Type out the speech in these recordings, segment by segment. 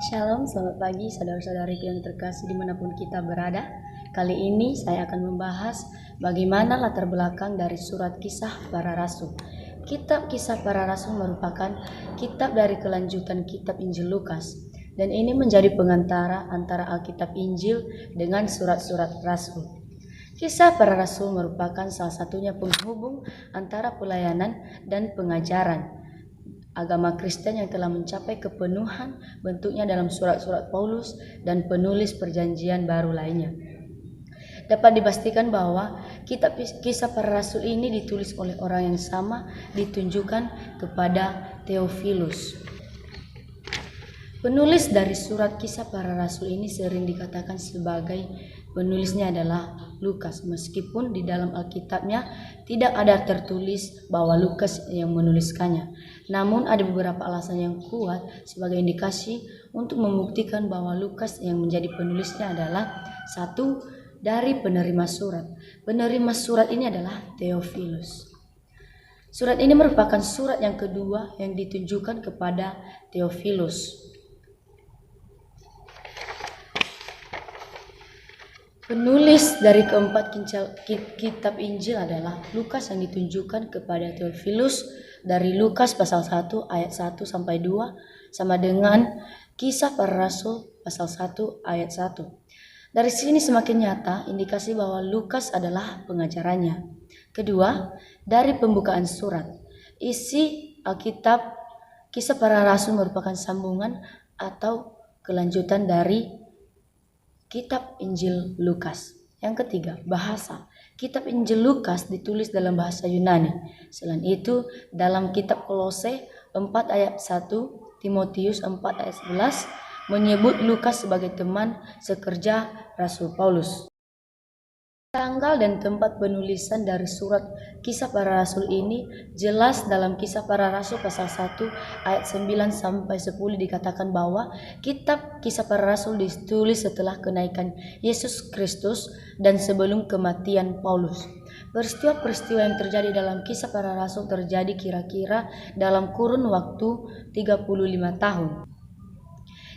Shalom, selamat pagi saudara-saudariku yang terkasih dimanapun kita berada. Kali ini saya akan membahas bagaimana latar belakang dari surat Kisah Para Rasul. Kitab Kisah Para Rasul merupakan kitab dari kelanjutan kitab Injil Lukas, dan ini menjadi pengantara antara Alkitab Injil dengan surat-surat Rasul. Kisah Para Rasul merupakan salah satunya penghubung antara pelayanan dan pengajaran agama Kristen yang telah mencapai kepenuhan bentuknya dalam surat-surat Paulus dan penulis perjanjian baru lainnya. Dapat dipastikan bahwa kitab Kisah Para Rasul ini ditulis oleh orang yang sama, ditunjukkan kepada Theophilus. Penulis dari surat Kisah Para Rasul ini sering dikatakan sebagai penulisnya adalah Lukas, meskipun di dalam Alkitabnya tidak ada tertulis bahwa Lukas yang menuliskannya. Namun ada beberapa alasan yang kuat sebagai indikasi untuk membuktikan bahwa Lukas yang menjadi penulisnya adalah satu dari penerima surat. Penerima surat ini adalah Theophilus. Surat ini merupakan surat yang kedua yang ditunjukkan kepada Theophilus. Penulis dari keempat kitab Injil adalah Lukas yang ditunjukkan kepada Theophilus dari Lukas pasal 1 ayat 1 sampai 2 sama dengan Kisah Para Rasul pasal 1 ayat 1. Dari sini semakin nyata indikasi bahwa Lukas adalah pengajarannya. Kedua, dari pembukaan surat, isi Alkitab Kisah Para Rasul merupakan sambungan atau kelanjutan dari Kitab Injil Lukas. Yang ketiga, bahasa. Kitab Injil Lukas ditulis dalam bahasa Yunani. Selain itu, dalam kitab Kolose 4 ayat 1, Timotius 4 ayat 11 menyebut Lukas sebagai teman sekerja Rasul Paulus. Tanggal dan tempat penulisan dari surat Kisah Para Rasul ini jelas dalam Kisah Para Rasul pasal 1 ayat 9 sampai 10 dikatakan bahwa kitab Kisah Para Rasul ditulis setelah kenaikan Yesus Kristus dan sebelum kematian Paulus. Peristiwa-peristiwa yang terjadi dalam Kisah Para Rasul terjadi kira-kira dalam kurun waktu 35 tahun.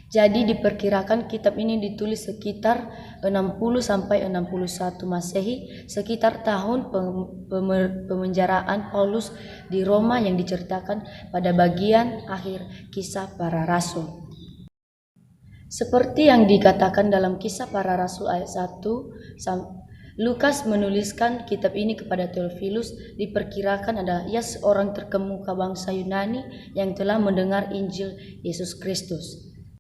Jadi diperkirakan kitab ini ditulis sekitar 60 sampai 61 Masehi, sekitar tahun pemenjaraan Paulus di Roma yang diceritakan pada bagian akhir Kisah Para Rasul. Seperti yang dikatakan dalam Kisah Para Rasul ayat 1, Lukas menuliskan kitab ini kepada Theophilus, diperkirakan adalah ia seorang terkemuka bangsa Yunani yang telah mendengar Injil Yesus Kristus.